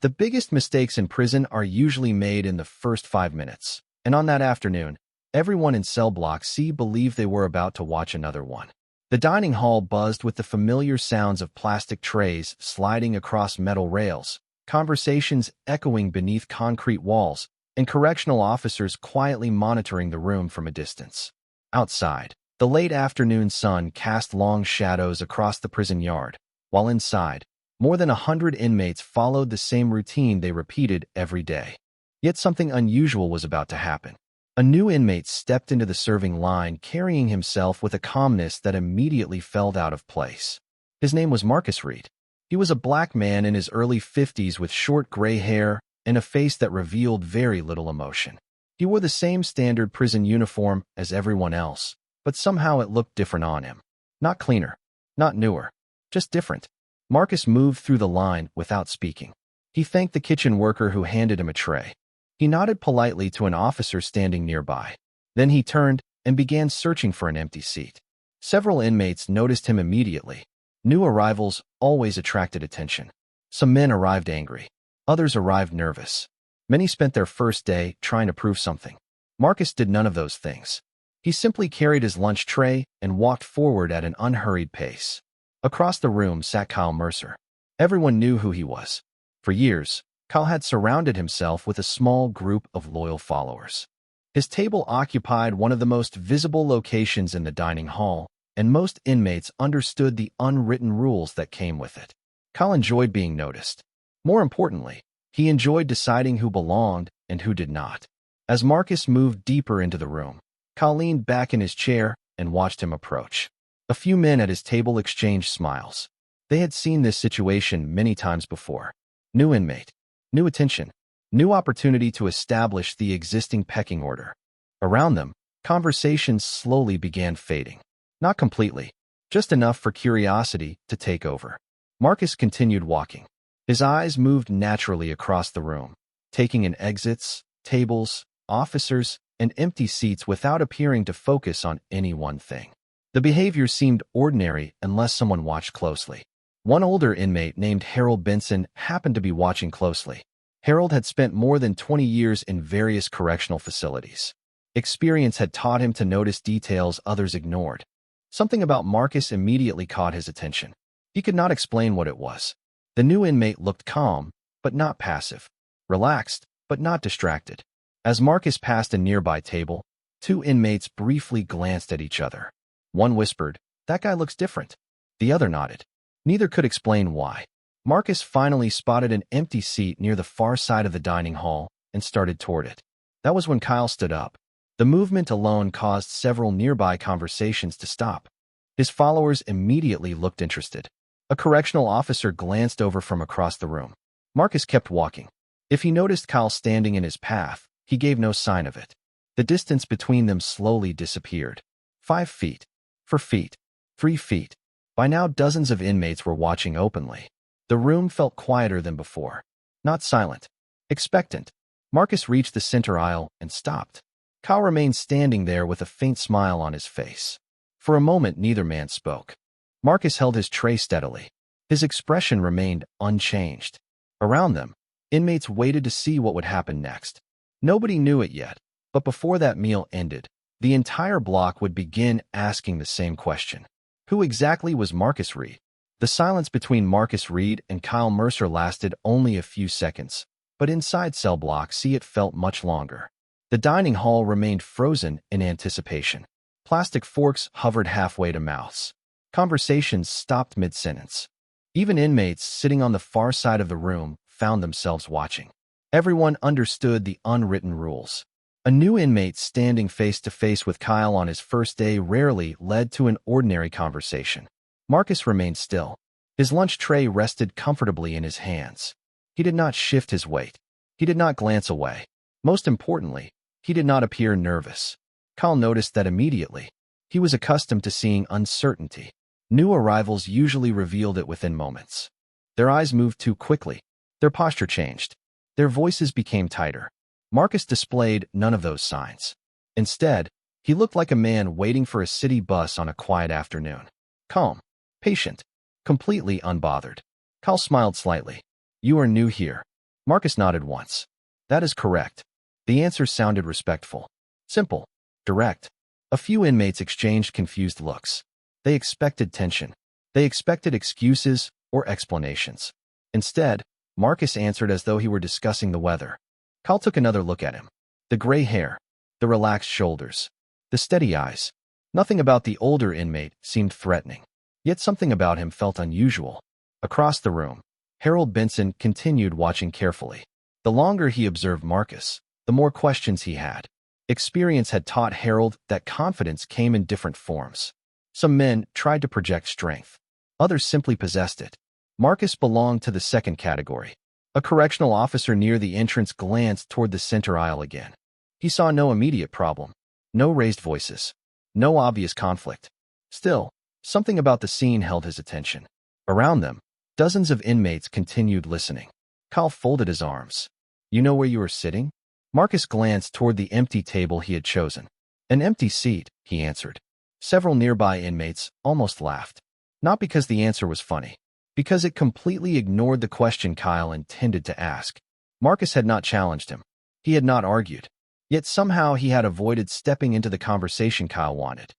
The biggest mistakes in prison are usually made in the first 5 minutes, and on that afternoon, everyone in cell block C believed they were about to watch another one. The dining hall buzzed with the familiar sounds of plastic trays sliding across metal rails, conversations echoing beneath concrete walls, and correctional officers quietly monitoring the room from a distance. Outside, the late afternoon sun cast long shadows across the prison yard, while inside, more than 100 inmates followed the same routine they repeated every day. Yet something unusual was about to happen. A new inmate stepped into the serving line carrying himself with a calmness that immediately felt out of place. His name was Marcus Reed. He was a black man in his early 50s with short gray hair and a face that revealed very little emotion. He wore the same standard prison uniform as everyone else, but somehow it looked different on him. Not cleaner, not newer, just different. Marcus moved through the line without speaking. He thanked the kitchen worker who handed him a tray. He nodded politely to an officer standing nearby. Then he turned and began searching for an empty seat. Several inmates noticed him immediately. New arrivals always attracted attention. Some men arrived angry. Others arrived nervous. Many spent their first day trying to prove something. Marcus did none of those things. He simply carried his lunch tray and walked forward at an unhurried pace. Across the room sat Kyle Mercer. Everyone knew who he was. For years, Kyle had surrounded himself with a small group of loyal followers. His table occupied one of the most visible locations in the dining hall, and most inmates understood the unwritten rules that came with it. Kyle enjoyed being noticed. More importantly, he enjoyed deciding who belonged and who did not. As Marcus moved deeper into the room, Kyle leaned back in his chair and watched him approach. A few men at his table exchanged smiles. They had seen this situation many times before. New inmate, new attention, new opportunity to establish the existing pecking order. Around them, conversations slowly began fading. Not completely, just enough for curiosity to take over. Marcus continued walking. His eyes moved naturally across the room, taking in exits, tables, officers, and empty seats without appearing to focus on any one thing. The behavior seemed ordinary unless someone watched closely. One older inmate named Harold Benson happened to be watching closely. Harold had spent more than 20 years in various correctional facilities. Experience had taught him to notice details others ignored. Something about Marcus immediately caught his attention. He could not explain what it was. The new inmate looked calm, but not passive. Relaxed, but not distracted. As Marcus passed a nearby table, two inmates briefly glanced at each other. One whispered, "That guy looks different." The other nodded. Neither could explain why. Marcus finally spotted an empty seat near the far side of the dining hall and started toward it. That was when Kyle stood up. The movement alone caused several nearby conversations to stop. His followers immediately looked interested. A correctional officer glanced over from across the room. Marcus kept walking. If he noticed Kyle standing in his path, he gave no sign of it. The distance between them slowly disappeared. 5 feet. 4 feet. 3 feet. By now dozens of inmates were watching openly. The room felt quieter than before. Not silent. Expectant. Marcus reached the center aisle and stopped. Kyle remained standing there with a faint smile on his face. For a moment neither man spoke. Marcus held his tray steadily. His expression remained unchanged. Around them, inmates waited to see what would happen next. Nobody knew it yet, but before that meal ended, the entire block would begin asking the same question. Who exactly was Marcus Reed? The silence between Marcus Reed and Kyle Mercer lasted only a few seconds, but inside cell block C it felt much longer. The dining hall remained frozen in anticipation. Plastic forks hovered halfway to mouths. Conversations stopped mid-sentence. Even inmates sitting on the far side of the room found themselves watching. Everyone understood the unwritten rules. A new inmate standing face-to-face with Kyle on his first day rarely led to an ordinary conversation. Marcus remained still. His lunch tray rested comfortably in his hands. He did not shift his weight. He did not glance away. Most importantly, he did not appear nervous. Kyle noticed that immediately. He was accustomed to seeing uncertainty. New arrivals usually revealed it within moments. Their eyes moved too quickly. Their posture changed. Their voices became tighter. Marcus displayed none of those signs. Instead, he looked like a man waiting for a city bus on a quiet afternoon. Calm, patient, completely unbothered. Kyle smiled slightly. "You are new here. Marcus nodded once. That is correct. The answer sounded respectful. Simple. Direct. A few inmates exchanged confused looks. They expected tension. They expected excuses or explanations. Instead, Marcus answered as though he were discussing the weather. Kyle took another look at him. The gray hair, the relaxed shoulders, the steady eyes. Nothing about the older inmate seemed threatening. Yet something about him felt unusual. Across the room, Harold Benson continued watching carefully. The longer he observed Marcus, the more questions he had. Experience had taught Harold that confidence came in different forms. Some men tried to project strength. Others simply possessed it. Marcus belonged to the second category. A correctional officer near the entrance glanced toward the center aisle again. He saw no immediate problem. No raised voices. No obvious conflict. Still, something about the scene held his attention. Around them, dozens of inmates continued listening. Kyle folded his arms. You know where you are sitting? Marcus glanced toward the empty table he had chosen. An empty seat, he answered. Several nearby inmates almost laughed. Not because the answer was funny, because it completely ignored the question Kyle intended to ask. Marcus had not challenged him. He had not argued. Yet somehow he had avoided stepping into the conversation Kyle wanted.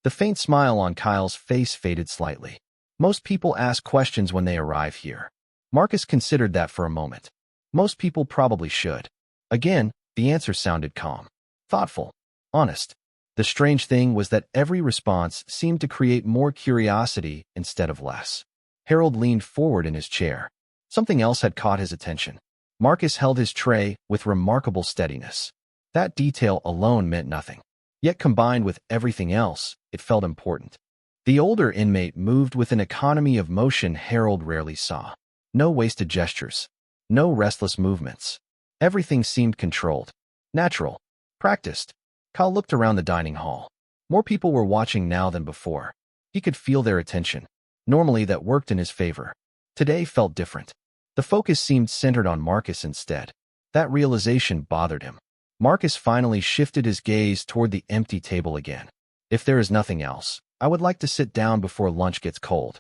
The faint smile on Kyle's face faded slightly. Most people ask questions when they arrive here. Marcus considered that for a moment. Most people probably should. Again, the answer sounded calm, thoughtful, honest. The strange thing was that every response seemed to create more curiosity instead of less. Harold leaned forward in his chair. Something else had caught his attention. Marcus held his tray with remarkable steadiness. That detail alone meant nothing. Yet combined with everything else, it felt important. The older inmate moved with an economy of motion Harold rarely saw. No wasted gestures. No restless movements. Everything seemed controlled, natural, practiced. Kyle looked around the dining hall. More people were watching now than before. He could feel their attention. Normally that worked in his favor. Today felt different. The focus seemed centered on Marcus instead. That realization bothered him. Marcus finally shifted his gaze toward the empty table again. If there is nothing else, I would like to sit down before lunch gets cold.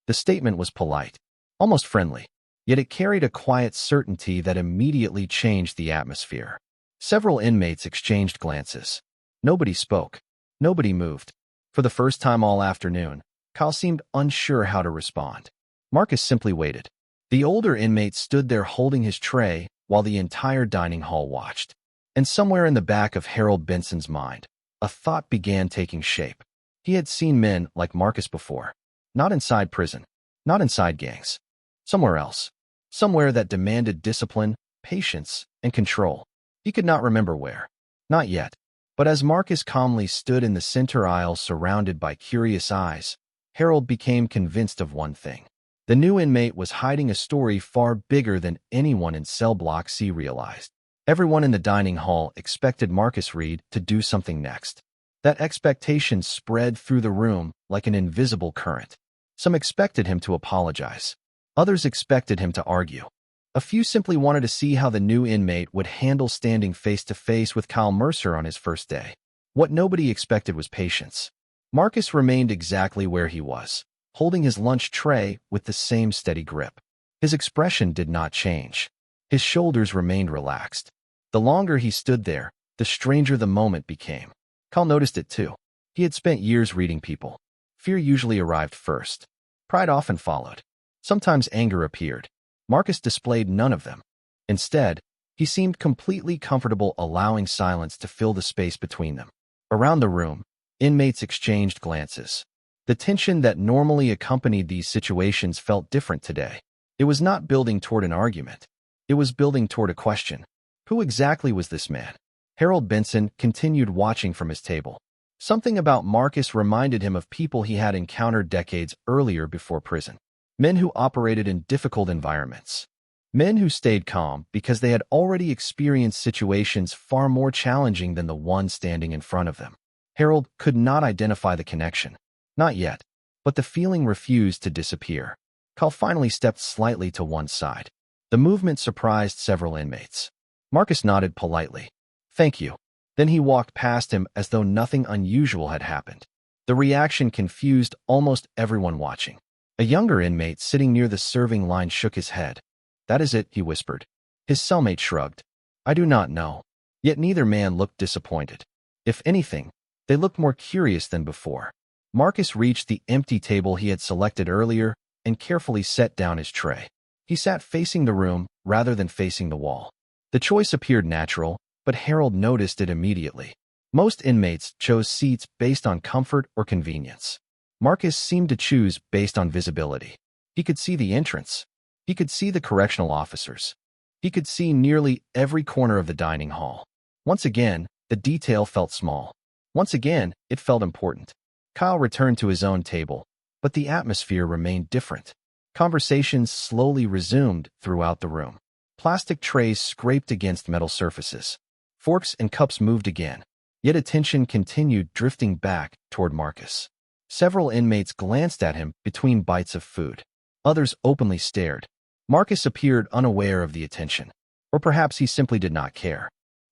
The statement was polite, almost friendly, yet it carried a quiet certainty that immediately changed the atmosphere. Several inmates exchanged glances. Nobody spoke. Nobody moved. For the first time all afternoon, Kyle seemed unsure how to respond. Marcus simply waited. The older inmate stood there holding his tray while the entire dining hall watched. And somewhere in the back of Harold Benson's mind, a thought began taking shape. He had seen men like Marcus before. Not inside prison. Not inside gangs. Somewhere else. Somewhere that demanded discipline, patience, and control. He could not remember where. Not yet. But as Marcus calmly stood in the center aisle surrounded by curious eyes, Harold became convinced of one thing. The new inmate was hiding a story far bigger than anyone in cell block C realized. Everyone in the dining hall expected Marcus Reed to do something next. That expectation spread through the room like an invisible current. Some expected him to apologize. Others expected him to argue. A few simply wanted to see how the new inmate would handle standing face-to-face with Kyle Mercer on his first day. What nobody expected was patience. Marcus remained exactly where he was, holding his lunch tray with the same steady grip. His expression did not change. His shoulders remained relaxed. The longer he stood there, the stranger the moment became. Kyle noticed it too. He had spent years reading people. Fear usually arrived first. Pride often followed. Sometimes anger appeared. Marcus displayed none of them. Instead, he seemed completely comfortable allowing silence to fill the space between them. Around the room, inmates exchanged glances. The tension that normally accompanied these situations felt different today. It was not building toward an argument. It was building toward a question. Who exactly was this man? Harold Benson continued watching from his table. Something about Marcus reminded him of people he had encountered decades earlier before prison. Men who operated in difficult environments. Men who stayed calm because they had already experienced situations far more challenging than the one standing in front of them. Harold could not identify the connection. Not yet. But the feeling refused to disappear. Kyle finally stepped slightly to one side. The movement surprised several inmates. Marcus nodded politely. Thank you. Then he walked past him as though nothing unusual had happened. The reaction confused almost everyone watching. A younger inmate sitting near the serving line shook his head. That is it, he whispered. His cellmate shrugged. I do not know. Yet neither man looked disappointed. If anything, they looked more curious than before. Marcus reached the empty table he had selected earlier and carefully set down his tray. He sat facing the room rather than facing the wall. The choice appeared natural, but Harold noticed it immediately. Most inmates chose seats based on comfort or convenience. Marcus seemed to choose based on visibility. He could see the entrance. He could see the correctional officers. He could see nearly every corner of the dining hall. Once again, the detail felt small. Once again, it felt important. Kyle returned to his own table, but the atmosphere remained different. Conversations slowly resumed throughout the room. Plastic trays scraped against metal surfaces. Forks and cups moved again, yet attention continued drifting back toward Marcus. Several inmates glanced at him between bites of food. Others openly stared. Marcus appeared unaware of the attention, or perhaps he simply did not care.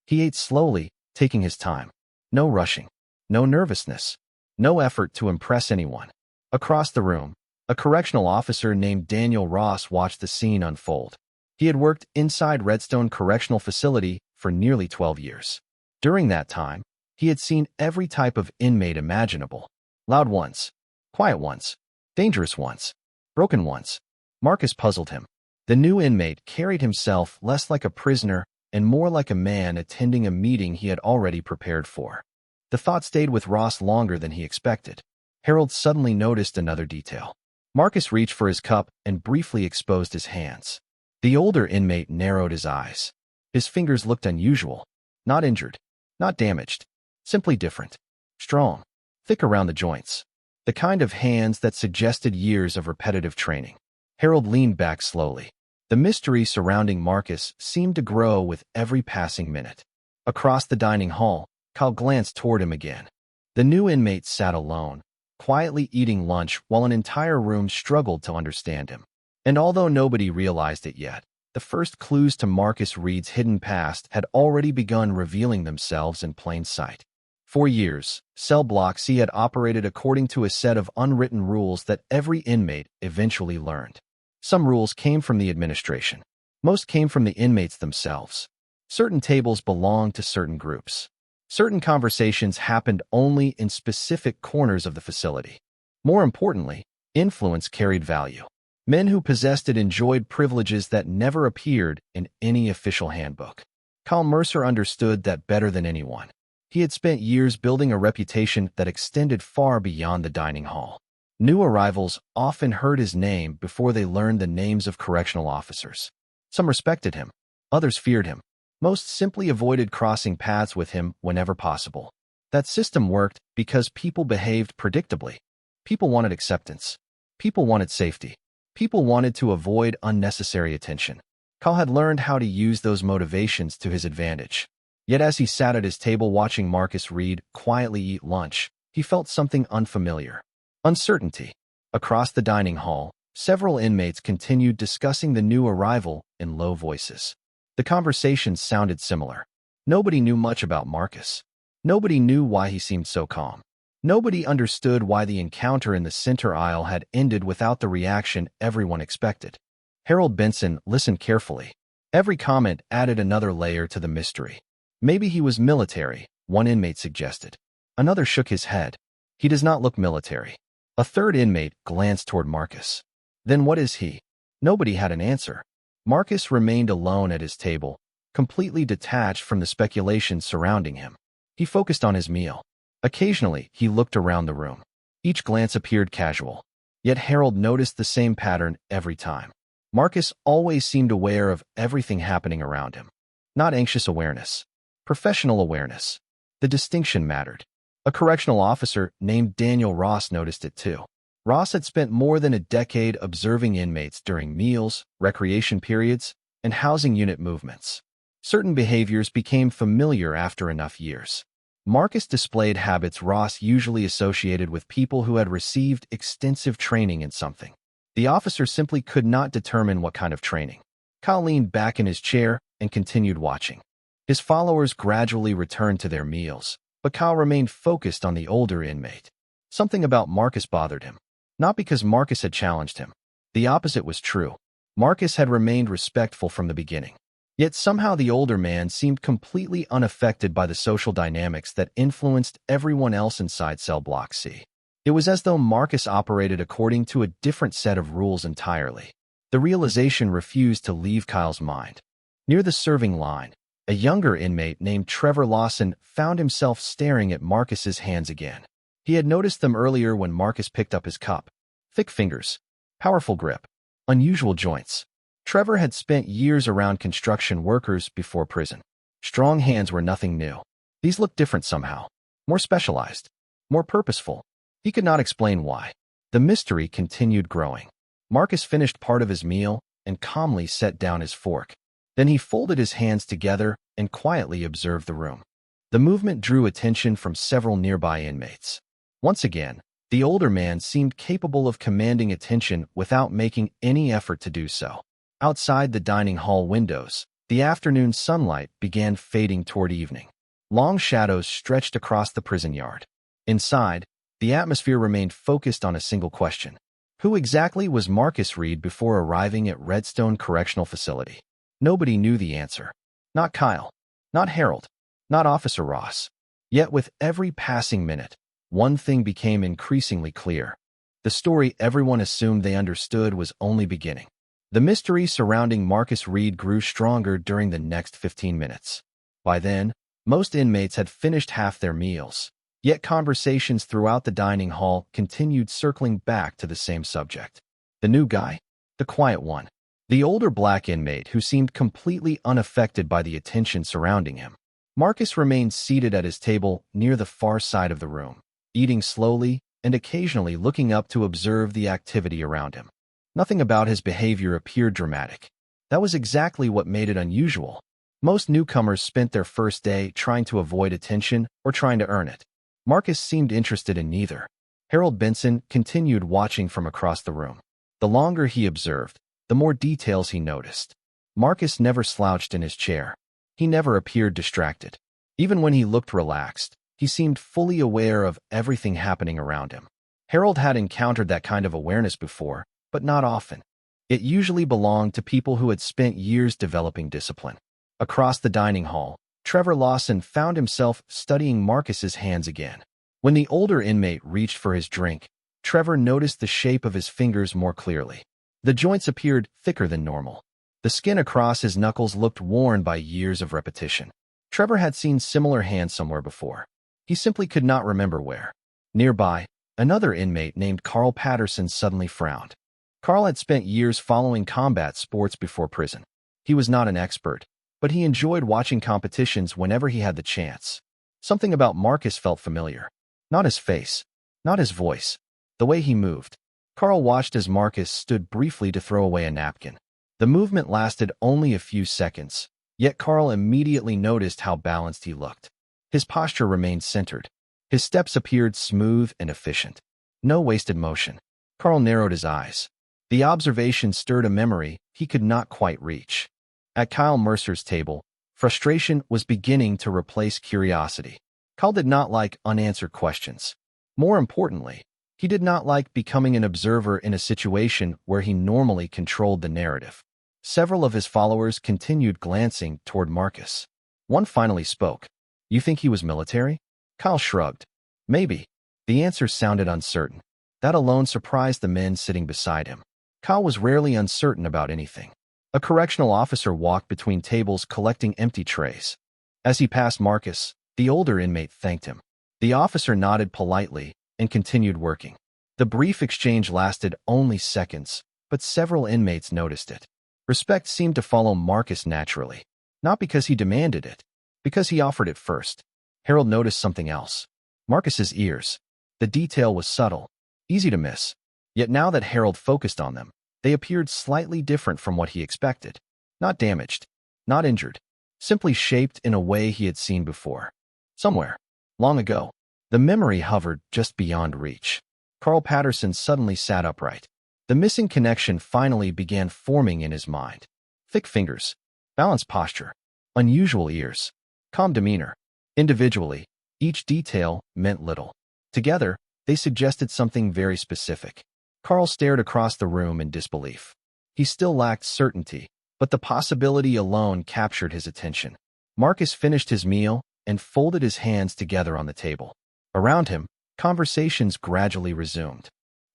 He ate slowly, taking his time. No rushing, no nervousness, no effort to impress anyone. Across the room, a correctional officer named Daniel Ross watched the scene unfold. He had worked inside Redstone Correctional Facility for nearly 12 years. During that time, he had seen every type of inmate imaginable. Loud ones, quiet ones, dangerous ones, broken ones. Marcus puzzled him. The new inmate carried himself less like a prisoner and more like a man attending a meeting he had already prepared for. The thought stayed with Ross longer than he expected. Harold suddenly noticed another detail. Marcus reached for his cup and briefly exposed his hands. The older inmate narrowed his eyes. His fingers looked unusual. Not injured, not damaged, simply different. Strong, thick around the joints. The kind of hands that suggested years of repetitive training. Harold leaned back slowly. The mystery surrounding Marcus seemed to grow with every passing minute. Across the dining hall, Kyle glanced toward him again. The new inmate sat alone, quietly eating lunch while an entire room struggled to understand him. And although nobody realized it yet, the first clues to Marcus Reed's hidden past had already begun revealing themselves in plain sight. For years, Cell Block C had operated according to a set of unwritten rules that every inmate eventually learned. Some rules came from the administration. Most came from the inmates themselves. Certain tables belonged to certain groups. Certain conversations happened only in specific corners of the facility. More importantly, influence carried value. Men who possessed it enjoyed privileges that never appeared in any official handbook. Kyle Mercer understood that better than anyone. He had spent years building a reputation that extended far beyond the dining hall. New arrivals often heard his name before they learned the names of correctional officers. Some respected him. Others feared him. Most simply avoided crossing paths with him whenever possible. That system worked because people behaved predictably. People wanted acceptance. People wanted safety. People wanted to avoid unnecessary attention. Kyle had learned how to use those motivations to his advantage. Yet as he sat at his table watching Marcus Reed quietly eat lunch, he felt something unfamiliar. Uncertainty. Across the dining hall, several inmates continued discussing the new arrival in low voices. The conversations sounded similar. Nobody knew much about Marcus. Nobody knew why he seemed so calm. Nobody understood why the encounter in the center aisle had ended without the reaction everyone expected. Harold Benson listened carefully. Every comment added another layer to the mystery. Maybe he was military, one inmate suggested. Another shook his head. He does not look military. A third inmate glanced toward Marcus. Then what is he? Nobody had an answer. Marcus remained alone at his table, completely detached from the speculation surrounding him. He focused on his meal. Occasionally, he looked around the room. Each glance appeared casual. Yet Harold noticed the same pattern every time. Marcus always seemed aware of everything happening around him. Not anxious awareness. Professional awareness. The distinction mattered. A correctional officer named Daniel Ross noticed it too. Ross had spent more than a decade observing inmates during meals, recreation periods, and housing unit movements. Certain behaviors became familiar after enough years. Marcus displayed habits Ross usually associated with people who had received extensive training in something. The officer simply could not determine what kind of training. Kyle leaned back in his chair and continued watching. His followers gradually returned to their meals, but Kyle remained focused on the older inmate. Something about Marcus bothered him. Not because Marcus had challenged him. The opposite was true. Marcus had remained respectful from the beginning. Yet somehow the older man seemed completely unaffected by the social dynamics that influenced everyone else inside cell block C. It was as though Marcus operated according to a different set of rules entirely. The realization refused to leave Kyle's mind. Near the serving line, a younger inmate named Trevor Lawson found himself staring at Marcus's hands again. He had noticed them earlier when Marcus picked up his cup. Thick fingers, powerful grip, unusual joints. Trevor had spent years around construction workers before prison. Strong hands were nothing new. These looked different somehow, more specialized, more purposeful. He could not explain why. The mystery continued growing. Marcus finished part of his meal and calmly set down his fork. Then he folded his hands together and quietly observed the room. The movement drew attention from several nearby inmates. Once again, the older man seemed capable of commanding attention without making any effort to do so. Outside the dining hall windows, the afternoon sunlight began fading toward evening. Long shadows stretched across the prison yard. Inside, the atmosphere remained focused on a single question. Who exactly was Marcus Reed before arriving at Redstone Correctional Facility? Nobody knew the answer. Not Kyle. Not Harold. Not Officer Ross. Yet with every passing minute, one thing became increasingly clear. The story everyone assumed they understood was only beginning. The mystery surrounding Marcus Reed grew stronger during the next 15 minutes. By then, most inmates had finished half their meals, yet conversations throughout the dining hall continued circling back to the same subject. The new guy? The quiet one. The older black inmate who seemed completely unaffected by the attention surrounding him. Marcus remained seated at his table near the far side of the room, eating slowly and occasionally looking up to observe the activity around him. Nothing about his behavior appeared dramatic. That was exactly what made it unusual. Most newcomers spent their first day trying to avoid attention or trying to earn it. Marcus seemed interested in neither. Harold Benson continued watching from across the room. The longer he observed, the more details he noticed. Marcus never slouched in his chair. He never appeared distracted. Even when he looked relaxed, he seemed fully aware of everything happening around him. Harold had encountered that kind of awareness before, but not often. It usually belonged to people who had spent years developing discipline. Across the dining hall, Trevor Lawson found himself studying Marcus's hands again. When the older inmate reached for his drink, Trevor noticed the shape of his fingers more clearly. The joints appeared thicker than normal. The skin across his knuckles looked worn by years of repetition. Trevor had seen similar hands somewhere before. He simply could not remember where. Nearby, another inmate named Carl Patterson suddenly frowned. Carl had spent years following combat sports before prison. He was not an expert, but he enjoyed watching competitions whenever he had the chance. Something about Marcus felt familiar. Not his face, not his voice, the way he moved. Carl watched as Marcus stood briefly to throw away a napkin. The movement lasted only a few seconds, yet Carl immediately noticed how balanced he looked. His posture remained centered. His steps appeared smooth and efficient. No wasted motion. Carl narrowed his eyes. The observation stirred a memory he could not quite reach. At Kyle Mercer's table, frustration was beginning to replace curiosity. Kyle did not like unanswered questions. More importantly, he did not like becoming an observer in a situation where he normally controlled the narrative. Several of his followers continued glancing toward Marcus. One finally spoke. "You think he was military?" Kyle shrugged. "Maybe." The answer sounded uncertain. That alone surprised the men sitting beside him. Kyle was rarely uncertain about anything. A correctional officer walked between tables collecting empty trays. As he passed Marcus, the older inmate thanked him. The officer nodded politely and continued working. The brief exchange lasted only seconds, but several inmates noticed it. Respect seemed to follow Marcus naturally, not because he demanded it, because he offered it first. Harold noticed something else. Marcus's ears. The detail was subtle, easy to miss. Yet now that Harold focused on them, they appeared slightly different from what he expected. Not damaged, not injured, simply shaped in a way he had seen before. Somewhere, long ago. The memory hovered just beyond reach. Carl Patterson suddenly sat upright. The missing connection finally began forming in his mind. Thick fingers, balanced posture, unusual ears, calm demeanor. Individually, each detail meant little. Together, they suggested something very specific. Carl stared across the room in disbelief. He still lacked certainty, but the possibility alone captured his attention. Marcus finished his meal and folded his hands together on the table. Around him, conversations gradually resumed.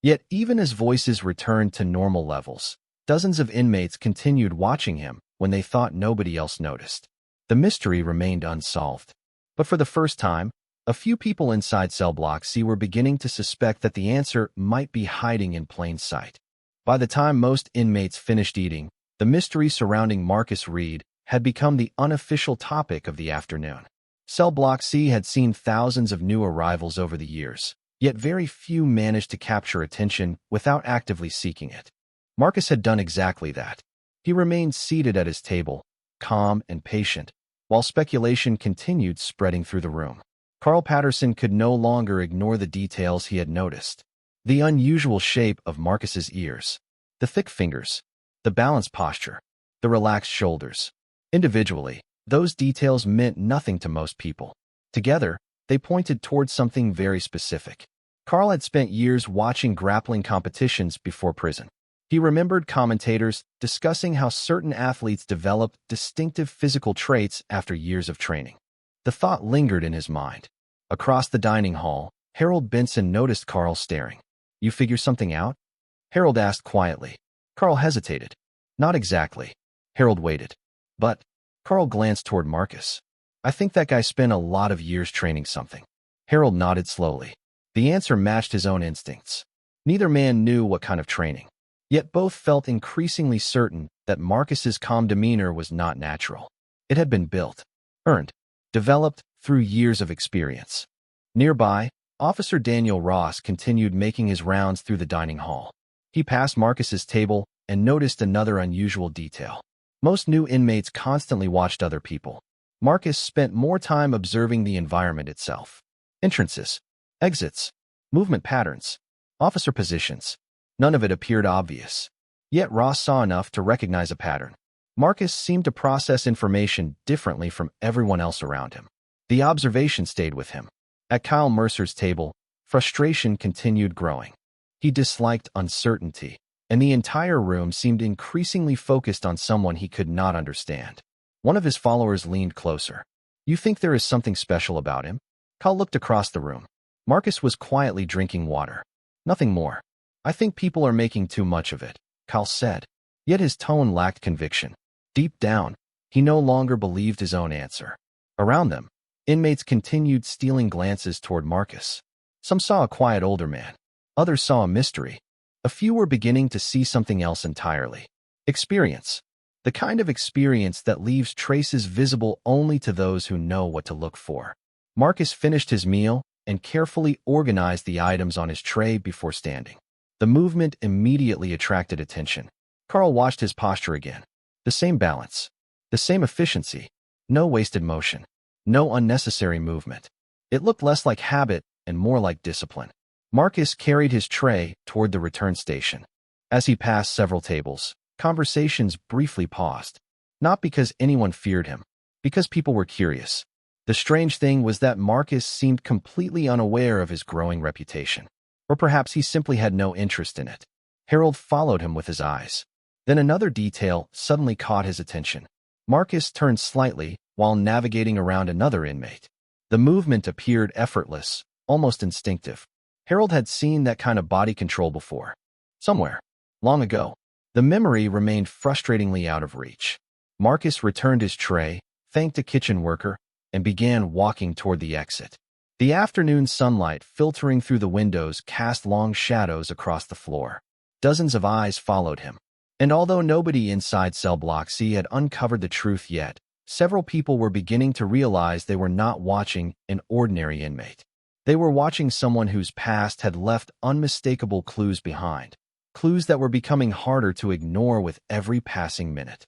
Yet even as voices returned to normal levels, dozens of inmates continued watching him when they thought nobody else noticed. The mystery remained unsolved. But for the first time, a few people inside cell block C were beginning to suspect that the answer might be hiding in plain sight. By the time most inmates finished eating, the mystery surrounding Marcus Reed had become the unofficial topic of the afternoon. Cell block C had seen thousands of new arrivals over the years, yet very few managed to capture attention without actively seeking it. Marcus had done exactly that. He remained seated at his table, calm and patient, while speculation continued spreading through the room. Carl Patterson could no longer ignore the details he had noticed. The unusual shape of Marcus's ears, the thick fingers, the balanced posture, the relaxed shoulders. Individually, those details meant nothing to most people. Together, they pointed towards something very specific. Carl had spent years watching grappling competitions before prison. He remembered commentators discussing how certain athletes developed distinctive physical traits after years of training. The thought lingered in his mind. Across the dining hall, Harold Benson noticed Carl staring. "You figure something out?" Harold asked quietly. Carl hesitated. "Not exactly." Harold waited. "But..." Carl glanced toward Marcus. "I think that guy spent a lot of years training something." Harold nodded slowly. The answer matched his own instincts. Neither man knew what kind of training. Yet both felt increasingly certain that Marcus's calm demeanor was not natural. It had been built, earned, developed through years of experience. Nearby, Officer Daniel Ross continued making his rounds through the dining hall. He passed Marcus's table and noticed another unusual detail. Most new inmates constantly watched other people. Marcus spent more time observing the environment itself. Entrances, exits, movement patterns, officer positions. None of it appeared obvious. Yet Ross saw enough to recognize a pattern. Marcus seemed to process information differently from everyone else around him. The observation stayed with him. At Kyle Mercer's table, frustration continued growing. He disliked uncertainty, and the entire room seemed increasingly focused on someone he could not understand. One of his followers leaned closer. "You think there is something special about him?" Kyle looked across the room. Marcus was quietly drinking water. "Nothing more. I think people are making too much of it," Kyle said. Yet his tone lacked conviction. Deep down, he no longer believed his own answer. Around them, inmates continued stealing glances toward Marcus. Some saw a quiet older man. Others saw a mystery. A few were beginning to see something else entirely. Experience. The kind of experience that leaves traces visible only to those who know what to look for. Marcus finished his meal and carefully organized the items on his tray before standing. The movement immediately attracted attention. Carl watched his posture again. The same balance. The same efficiency. No wasted motion. No unnecessary movement. It looked less like habit and more like discipline. Marcus carried his tray toward the return station. As he passed several tables, conversations briefly paused. Not because anyone feared him, because people were curious. The strange thing was that Marcus seemed completely unaware of his growing reputation. Or perhaps he simply had no interest in it. Harold followed him with his eyes. Then another detail suddenly caught his attention. Marcus turned slightly while navigating around another inmate. The movement appeared effortless, almost instinctive. Harold had seen that kind of body control before. Somewhere. Long ago. The memory remained frustratingly out of reach. Marcus returned his tray, thanked a kitchen worker, and began walking toward the exit. The afternoon sunlight filtering through the windows cast long shadows across the floor. Dozens of eyes followed him. And although nobody inside cell block C had uncovered the truth yet, several people were beginning to realize they were not watching an ordinary inmate. They were watching someone whose past had left unmistakable clues behind, clues that were becoming harder to ignore with every passing minute.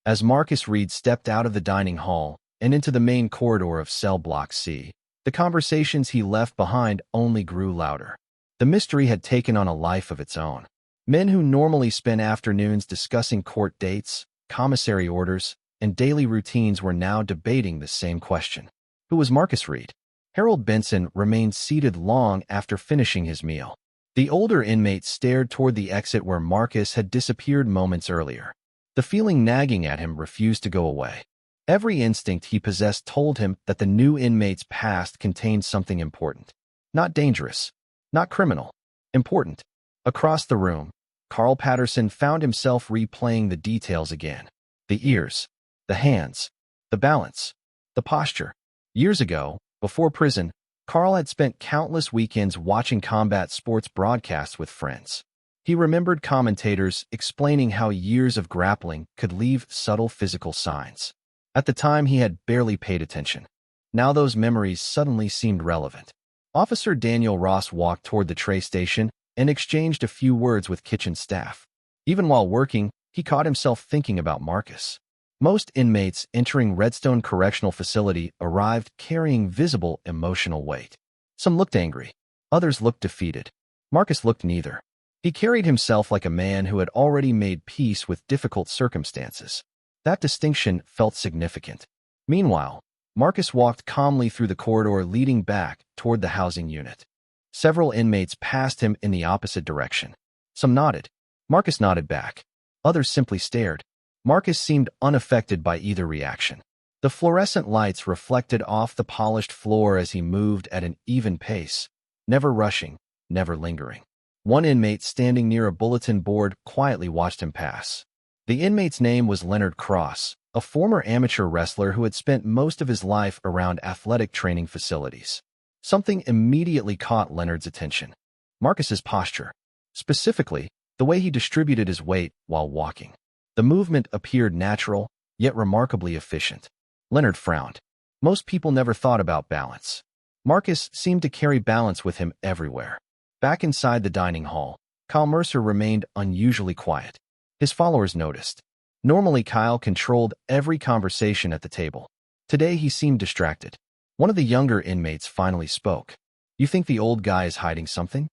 As Marcus Reed stepped out of the dining hall and into the main corridor of cell block C, the conversations he left behind only grew louder. The mystery had taken on a life of its own. Men who normally spent afternoons discussing court dates, commissary orders, and daily routines were now debating the same question. Who was Marcus Reed? Harold Benson remained seated long after finishing his meal. The older inmate stared toward the exit where Marcus had disappeared moments earlier. The feeling nagging at him refused to go away. Every instinct he possessed told him that the new inmate's past contained something important. Not dangerous, not criminal, important. Across the room, Carl Patterson found himself replaying the details again. The ears, the hands, the balance, the posture. Years ago, before prison, Carl had spent countless weekends watching combat sports broadcasts with friends. He remembered commentators explaining how years of grappling could leave subtle physical signs. At the time, he had barely paid attention. Now those memories suddenly seemed relevant. Officer Daniel Ross walked toward the tray station and exchanged a few words with kitchen staff. Even while working, he caught himself thinking about Marcus. Most inmates entering Redstone Correctional Facility arrived carrying visible emotional weight. Some looked angry. Others looked defeated. Marcus looked neither. He carried himself like a man who had already made peace with difficult circumstances. That distinction felt significant. Meanwhile, Marcus walked calmly through the corridor leading back toward the housing unit. Several inmates passed him in the opposite direction. Some nodded. Marcus nodded back. Others simply stared. Marcus seemed unaffected by either reaction. The fluorescent lights reflected off the polished floor as he moved at an even pace, never rushing, never lingering. One inmate standing near a bulletin board quietly watched him pass. The inmate's name was Leonard Cross, a former amateur wrestler who had spent most of his life around athletic training facilities. Something immediately caught Leonard's attention. Marcus's posture. Specifically, the way he distributed his weight while walking. The movement appeared natural, yet remarkably efficient. Leonard frowned. Most people never thought about balance. Marcus seemed to carry balance with him everywhere. Back inside the dining hall, Kyle Mercer remained unusually quiet. His followers noticed. Normally, Kyle controlled every conversation at the table. Today, he seemed distracted. One of the younger inmates finally spoke. "You think the old guy is hiding something?"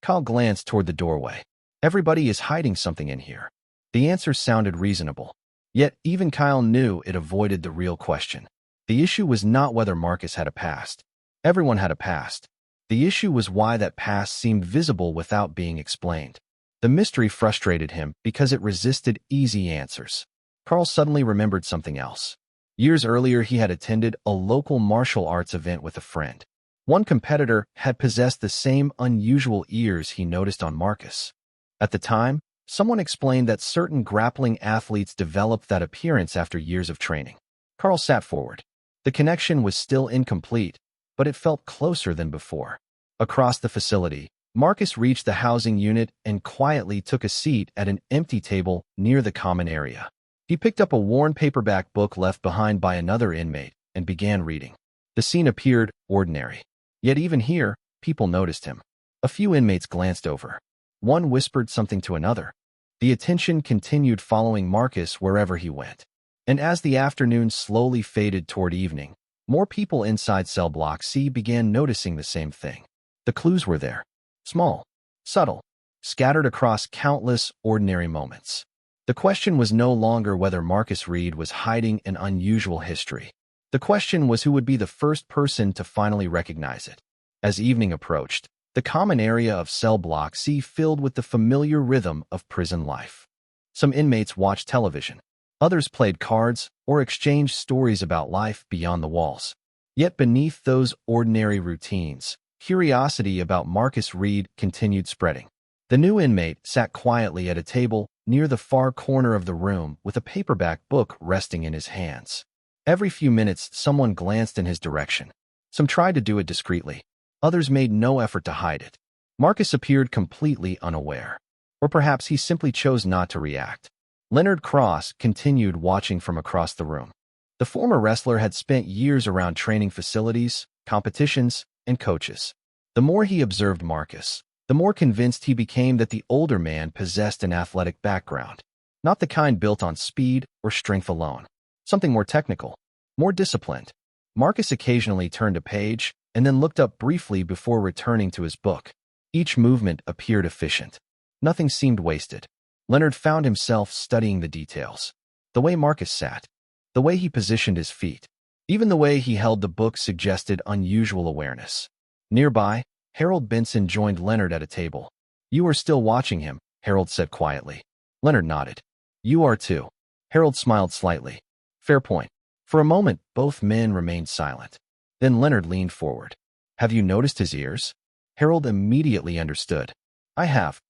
Kyle glanced toward the doorway. "Everybody is hiding something in here." The answer sounded reasonable. Yet even Kyle knew it avoided the real question. The issue was not whether Marcus had a past. Everyone had a past. The issue was why that past seemed visible without being explained. The mystery frustrated him because it resisted easy answers. Carl suddenly remembered something else. Years earlier, he had attended a local martial arts event with a friend. One competitor had possessed the same unusual ears he noticed on Marcus. At the time, someone explained that certain grappling athletes developed that appearance after years of training. Carl sat forward. The connection was still incomplete, but it felt closer than before. Across the facility, Marcus reached the housing unit and quietly took a seat at an empty table near the common area. He picked up a worn paperback book left behind by another inmate and began reading. The scene appeared ordinary. Yet even here, people noticed him. A few inmates glanced over. One whispered something to another. The attention continued following Marcus wherever he went. And as the afternoon slowly faded toward evening, more people inside cell block C began noticing the same thing. The clues were there. Small, subtle, scattered across countless ordinary moments. The question was no longer whether Marcus Reed was hiding an unusual history. The question was who would be the first person to finally recognize it. As evening approached, the common area of cell block C filled with the familiar rhythm of prison life. Some inmates watched television. Others played cards or exchanged stories about life beyond the walls. Yet beneath those ordinary routines, curiosity about Marcus Reed continued spreading. The new inmate sat quietly at a table near the far corner of the room with a paperback book resting in his hands. Every few minutes, someone glanced in his direction. Some tried to do it discreetly. Others made no effort to hide it. Marcus appeared completely unaware. Or perhaps he simply chose not to react. Leonard Cross continued watching from across the room. The former wrestler had spent years around training facilities, competitions, and coaches. The more he observed Marcus, the more convinced he became that the older man possessed an athletic background. Not the kind built on speed or strength alone. Something more technical, more disciplined. Marcus occasionally turned a page and then looked up briefly before returning to his book. Each movement appeared efficient. Nothing seemed wasted. Leonard found himself studying the details. The way Marcus sat, the way he positioned his feet, even the way he held the book suggested unusual awareness. Nearby, Harold Benson joined Leonard at a table. "You are still watching him," Harold said quietly. Leonard nodded. "You are too." Harold smiled slightly. Fair point. For a moment, both men remained silent. Then Leonard leaned forward. Have you noticed his ears? Harold immediately understood. I have.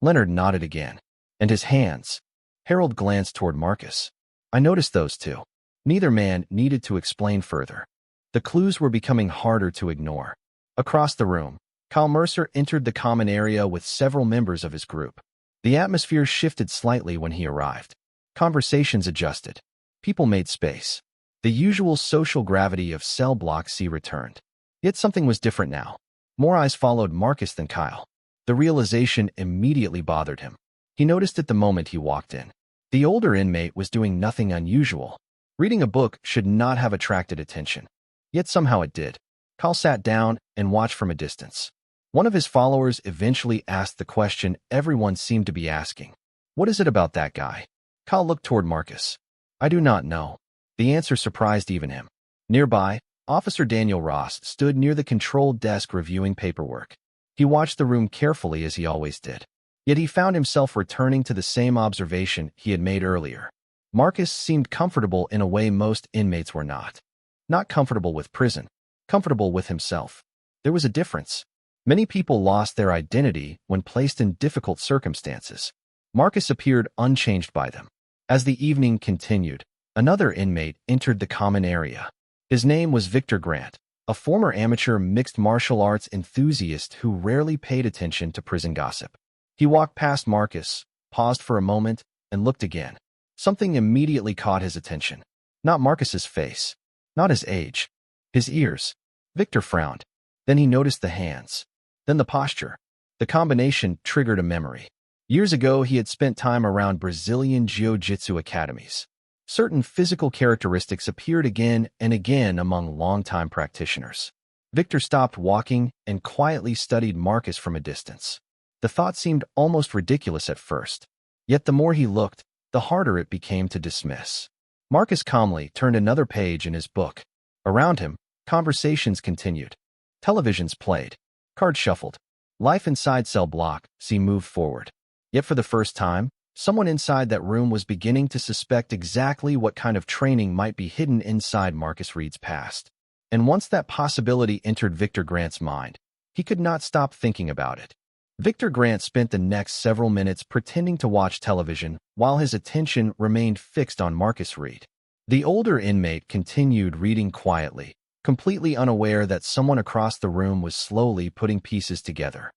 Leonard nodded again. And his hands? Harold glanced toward Marcus. I noticed those too. Neither man needed to explain further. The clues were becoming harder to ignore. Across the room, Kyle Mercer entered the common area with several members of his group. The atmosphere shifted slightly when he arrived. Conversations adjusted. People made space. The usual social gravity of cell block C returned. Yet something was different now. More eyes followed Marcus than Kyle. The realization immediately bothered him. He noticed it the moment he walked in. The older inmate was doing nothing unusual. Reading a book should not have attracted attention. Yet somehow it did. Kyle sat down and watched from a distance. One of his followers eventually asked the question everyone seemed to be asking. What is it about that guy? Kyle looked toward Marcus. I do not know. The answer surprised even him. Nearby, Officer Daniel Ross stood near the control desk reviewing paperwork. He watched the room carefully as he always did. Yet he found himself returning to the same observation he had made earlier. Marcus seemed comfortable in a way most inmates were not. Not comfortable with prison, comfortable with himself. There was a difference. Many people lost their identity when placed in difficult circumstances. Marcus appeared unchanged by them. As the evening continued, another inmate entered the common area. His name was Victor Grant, a former amateur mixed martial arts enthusiast who rarely paid attention to prison gossip. He walked past Marcus, paused for a moment, and looked again. Something immediately caught his attention. Not Marcus's face, not his age, his ears. Victor frowned. Then he noticed the hands. Then the posture. The combination triggered a memory. Years ago, he had spent time around Brazilian jiu-jitsu academies. Certain physical characteristics appeared again and again among longtime practitioners. Victor stopped walking and quietly studied Marcus from a distance. The thought seemed almost ridiculous at first. Yet the more he looked, the harder it became to dismiss. Marcus calmly turned another page in his book. Around him, conversations continued. Televisions played. Cards shuffled. Life inside cell block C moved forward. Yet for the first time, someone inside that room was beginning to suspect exactly what kind of training might be hidden inside Marcus Reed's past. And once that possibility entered Victor Grant's mind, he could not stop thinking about it. Victor Grant spent the next several minutes pretending to watch television while his attention remained fixed on Marcus Reed. The older inmate continued reading quietly, completely unaware that someone across the room was slowly putting pieces together.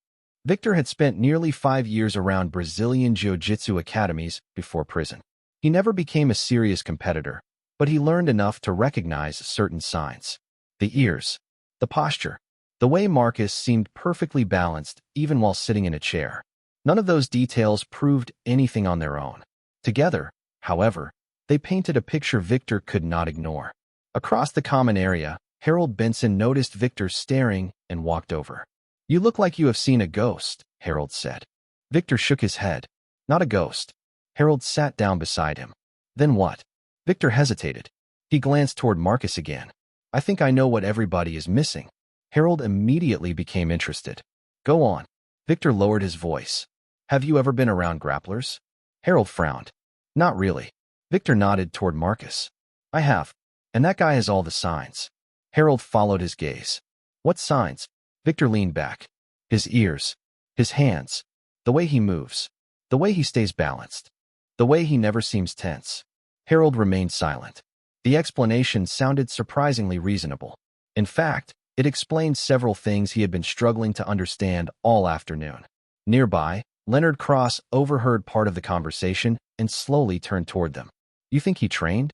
Victor had spent nearly 5 years around Brazilian jiu-jitsu academies before prison. He never became a serious competitor, but he learned enough to recognize certain signs. The ears, the posture, the way Marcus seemed perfectly balanced even while sitting in a chair. None of those details proved anything on their own. Together, however, they painted a picture Victor could not ignore. Across the common area, Harold Benson noticed Victor staring and walked over. You look like you have seen a ghost, Harold said. Victor shook his head. Not a ghost. Harold sat down beside him. Then what? Victor hesitated. He glanced toward Marcus again. I think I know what everybody is missing. Harold immediately became interested. Go on. Victor lowered his voice. Have you ever been around grapplers? Harold frowned. Not really. Victor nodded toward Marcus. I have. And that guy has all the signs. Harold followed his gaze. What signs? Victor leaned back. His ears. His hands. The way he moves. The way he stays balanced. The way he never seems tense. Harold remained silent. The explanation sounded surprisingly reasonable. In fact, it explained several things he had been struggling to understand all afternoon. Nearby, Leonard Cross overheard part of the conversation and slowly turned toward them. You think he trained?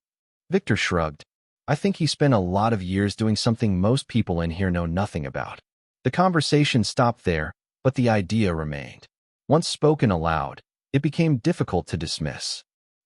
Victor shrugged. I think he spent a lot of years doing something most people in here know nothing about. The conversation stopped there, but the idea remained. Once spoken aloud, it became difficult to dismiss.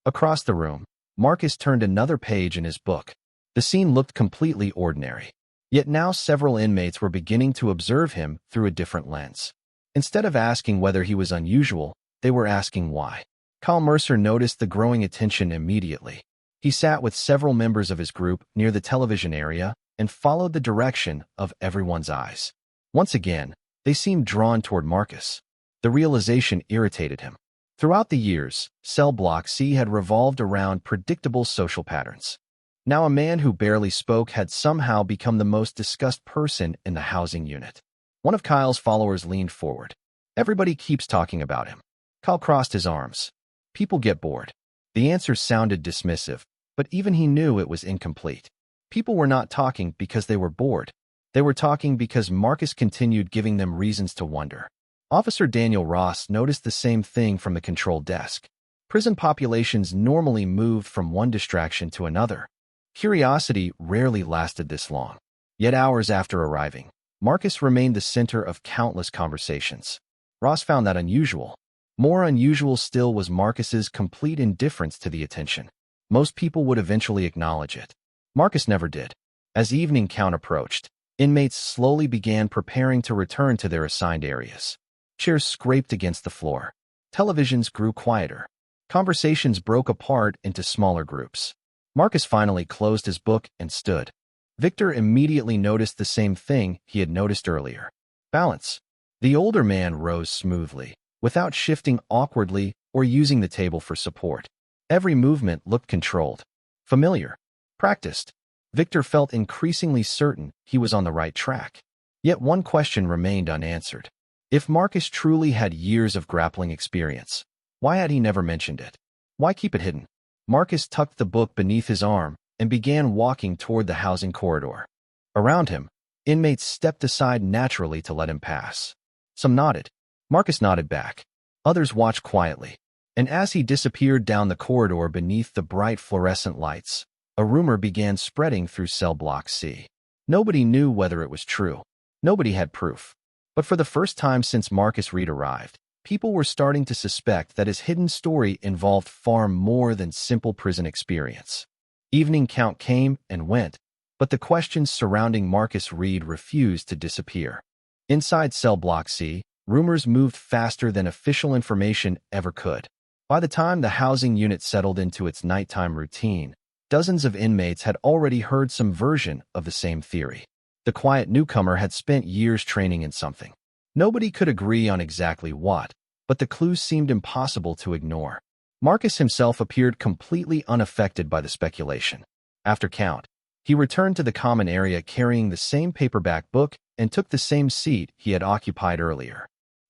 Across the room, Marcus turned another page in his book. The scene looked completely ordinary. Yet now several inmates were beginning to observe him through a different lens. Instead of asking whether he was unusual, they were asking why. Kyle Mercer noticed the growing attention immediately. He sat with several members of his group near the television area and followed the direction of everyone's eyes. Once again, they seemed drawn toward Marcus. The realization irritated him. Throughout the years, cell block C had revolved around predictable social patterns. Now a man who barely spoke had somehow become the most discussed person in the housing unit. One of Kyle's followers leaned forward. Everybody keeps talking about him. Kyle crossed his arms. People get bored. The answer sounded dismissive, but even he knew it was incomplete. People were not talking because they were bored. They were talking because Marcus continued giving them reasons to wonder. Officer Daniel Ross noticed the same thing from the control desk. Prison populations normally moved from one distraction to another. Curiosity rarely lasted this long. Yet hours after arriving, Marcus remained the center of countless conversations. Ross found that unusual. More unusual still was Marcus's complete indifference to the attention. Most people would eventually acknowledge it. Marcus never did. As evening count approached, inmates slowly began preparing to return to their assigned areas. Chairs scraped against the floor. Televisions grew quieter. Conversations broke apart into smaller groups. Marcus finally closed his book and stood. Victor immediately noticed the same thing he had noticed earlier. Balance. The older man rose smoothly, without shifting awkwardly or using the table for support. Every movement looked controlled, familiar, practiced. Victor felt increasingly certain he was on the right track. Yet one question remained unanswered. If Marcus truly had years of grappling experience, why had he never mentioned it? Why keep it hidden? Marcus tucked the book beneath his arm and began walking toward the housing corridor. Around him, inmates stepped aside naturally to let him pass. Some nodded. Marcus nodded back. Others watched quietly. And as he disappeared down the corridor beneath the bright fluorescent lights, a rumor began spreading through cell block C. Nobody knew whether it was true. Nobody had proof. But for the first time since Marcus Reed arrived, people were starting to suspect that his hidden story involved far more than simple prison experience. Evening count came and went, but the questions surrounding Marcus Reed refused to disappear. Inside cell block C, rumors moved faster than official information ever could. By the time the housing unit settled into its nighttime routine, dozens of inmates had already heard some version of the same theory. The quiet newcomer had spent years training in something. Nobody could agree on exactly what, but the clues seemed impossible to ignore. Marcus himself appeared completely unaffected by the speculation. After count, he returned to the common area carrying the same paperback book and took the same seat he had occupied earlier.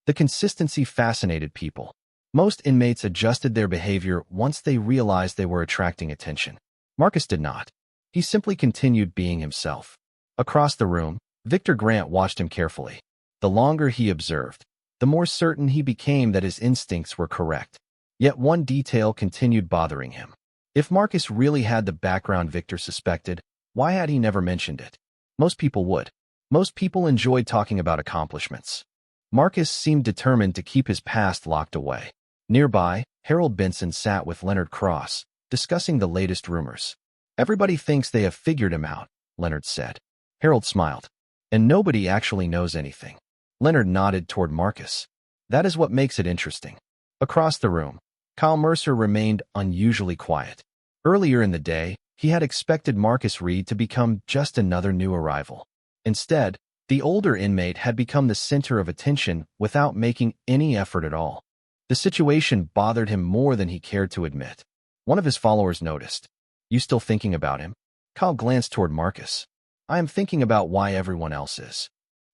The consistency fascinated people. Most inmates adjusted their behavior once they realized they were attracting attention. Marcus did not. He simply continued being himself. Across the room, Victor Grant watched him carefully. The longer he observed, the more certain he became that his instincts were correct. Yet one detail continued bothering him. If Marcus really had the background Victor suspected, why had he never mentioned it? Most people would. Most people enjoyed talking about accomplishments. Marcus seemed determined to keep his past locked away. Nearby, Harold Benson sat with Leonard Cross, discussing the latest rumors. "Everybody thinks they have figured him out," Leonard said. Harold smiled. "And nobody actually knows anything." Leonard nodded toward Marcus. "That is what makes it interesting." Across the room, Kyle Mercer remained unusually quiet. Earlier in the day, he had expected Marcus Reed to become just another new arrival. Instead, the older inmate had become the center of attention without making any effort at all. The situation bothered him more than he cared to admit. One of his followers noticed. "You still thinking about him?" Kyle glanced toward Marcus. "I am thinking about why everyone else is."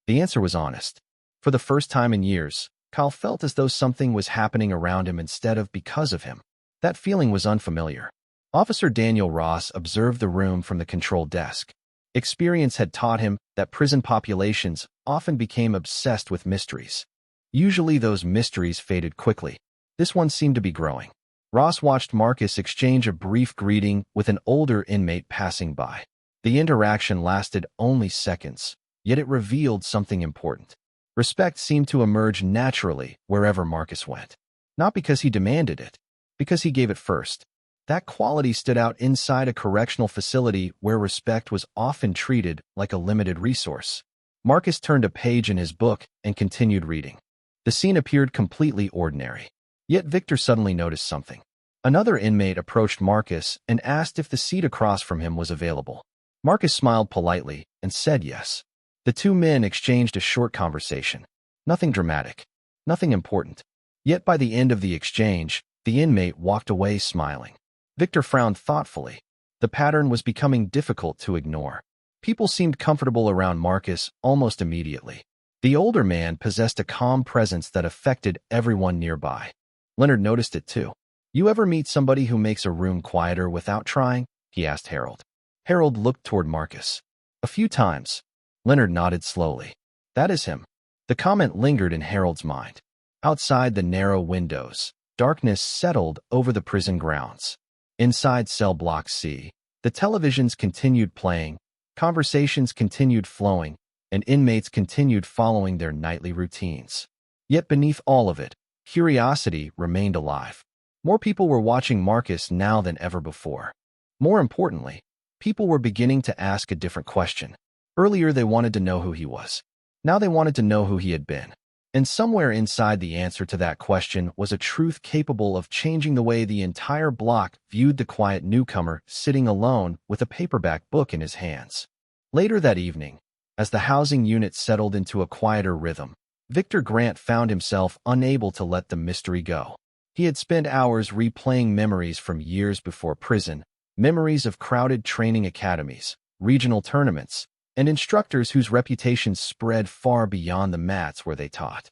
The answer was honest. For the first time in years, Kyle felt as though something was happening around him instead of because of him. That feeling was unfamiliar. Officer Daniel Ross observed the room from the control desk. Experience had taught him that prison populations often became obsessed with mysteries. Usually those mysteries faded quickly. This one seemed to be growing. Ross watched Marcus exchange a brief greeting with an older inmate passing by. The interaction lasted only seconds, yet it revealed something important. Respect seemed to emerge naturally wherever Marcus went. Not because he demanded it, because he gave it first. That quality stood out inside a correctional facility where respect was often treated like a limited resource. Marcus turned a page in his book and continued reading. The scene appeared completely ordinary. Yet Victor suddenly noticed something. Another inmate approached Marcus and asked if the seat across from him was available. Marcus smiled politely and said yes. The two men exchanged a short conversation. Nothing dramatic. Nothing important. Yet by the end of the exchange, the inmate walked away smiling. Victor frowned thoughtfully. The pattern was becoming difficult to ignore. People seemed comfortable around Marcus almost immediately. The older man possessed a calm presence that affected everyone nearby. Leonard noticed it too. "You ever meet somebody who makes a room quieter without trying?" he asked Harold. Harold looked toward Marcus. "A few times." Leonard nodded slowly. "That is him." The comment lingered in Harold's mind. Outside the narrow windows, darkness settled over the prison grounds. Inside cell block C, the televisions continued playing, conversations continued flowing, and inmates continued following their nightly routines. Yet beneath all of it, curiosity remained alive. More people were watching Marcus now than ever before. More importantly, people were beginning to ask a different question. Earlier they wanted to know who he was. Now they wanted to know who he had been. And somewhere inside the answer to that question was a truth capable of changing the way the entire block viewed the quiet newcomer sitting alone with a paperback book in his hands. Later that evening, as the housing unit settled into a quieter rhythm, Victor Grant found himself unable to let the mystery go. He had spent hours replaying memories from years before prison, memories of crowded training academies, regional tournaments, and instructors whose reputations spread far beyond the mats where they taught.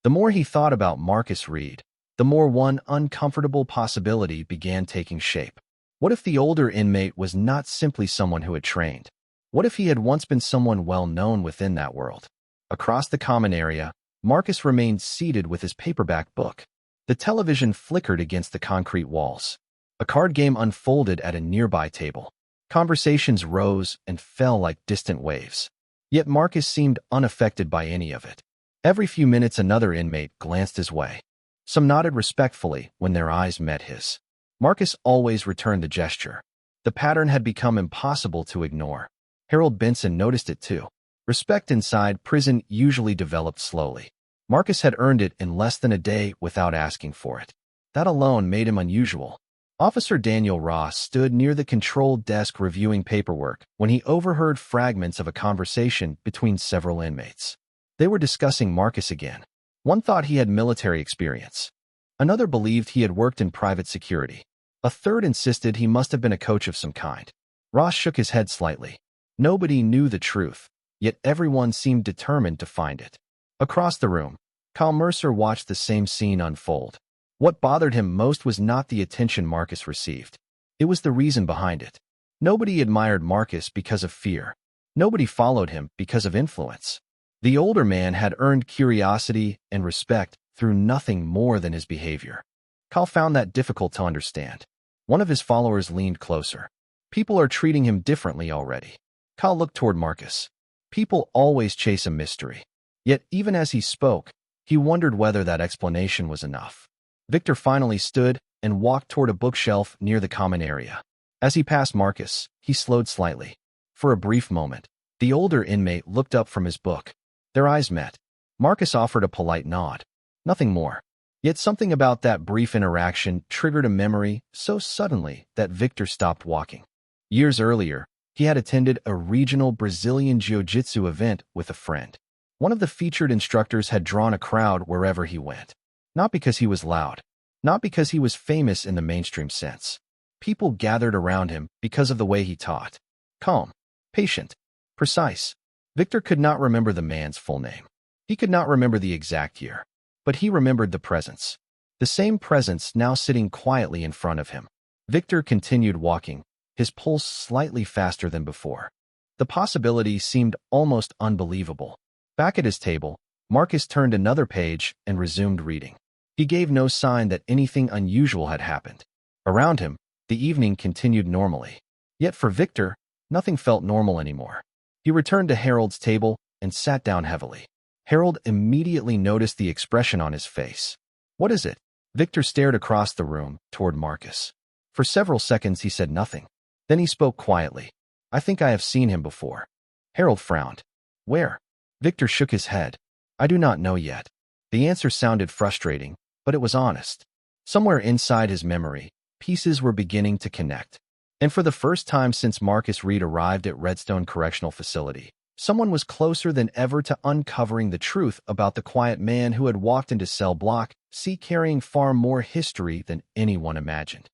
The more he thought about Marcus Reed, the more one uncomfortable possibility began taking shape. What if the older inmate was not simply someone who had trained? What if he had once been someone well known within that world? Across the common area, Marcus remained seated with his paperback book. The television flickered against the concrete walls. A card game unfolded at a nearby table. Conversations rose and fell like distant waves. Yet Marcus seemed unaffected by any of it. Every few minutes another inmate glanced his way. Some nodded respectfully when their eyes met his. Marcus always returned the gesture. The pattern had become impossible to ignore. Harold Benson noticed it too. Respect inside prison usually developed slowly. Marcus had earned it in less than a day without asking for it. That alone made him unusual. Officer Daniel Ross stood near the control desk reviewing paperwork when he overheard fragments of a conversation between several inmates. They were discussing Marcus again. One thought he had military experience. Another believed he had worked in private security. A third insisted he must have been a coach of some kind. Ross shook his head slightly. Nobody knew the truth, yet everyone seemed determined to find it. Across the room, Kyle Mercer watched the same scene unfold. What bothered him most was not the attention Marcus received. It was the reason behind it. Nobody admired Marcus because of fear. Nobody followed him because of influence. The older man had earned curiosity and respect through nothing more than his behavior. Kyle found that difficult to understand. One of his followers leaned closer. "People are treating him differently already." Kyle looked toward Marcus. People always chase a mystery. Yet even as he spoke, he wondered whether that explanation was enough. Victor finally stood and walked toward a bookshelf near the common area. As he passed Marcus, he slowed slightly. For a brief moment, the older inmate looked up from his book. Their eyes met. Marcus offered a polite nod. Nothing more. Yet something about that brief interaction triggered a memory so suddenly that Victor stopped walking. Years earlier, he had attended a regional Brazilian jiu-jitsu event with a friend. One of the featured instructors had drawn a crowd wherever he went. Not because he was loud, not because he was famous in the mainstream sense. People gathered around him because of the way he taught. Calm, patient, precise. Victor could not remember the man's full name. He could not remember the exact year. But he remembered the presence. The same presence now sitting quietly in front of him. Victor continued walking, his pulse slightly faster than before. The possibility seemed almost unbelievable. Back at his table, Marcus turned another page and resumed reading. He gave no sign that anything unusual had happened. Around him, the evening continued normally. Yet for Victor, nothing felt normal anymore. He returned to Harold's table and sat down heavily. Harold immediately noticed the expression on his face. "What is it?" Victor stared across the room toward Marcus. For several seconds he said nothing. Then he spoke quietly. "I think I have seen him before." Harold frowned. "Where?" Victor shook his head. "I do not know yet." The answer sounded frustrating, but it was honest. Somewhere inside his memory, pieces were beginning to connect. And for the first time since Marcus Reed arrived at Redstone Correctional Facility, Someone was closer than ever to uncovering the truth about the quiet man who had walked into cell block C carrying far more history than anyone imagined.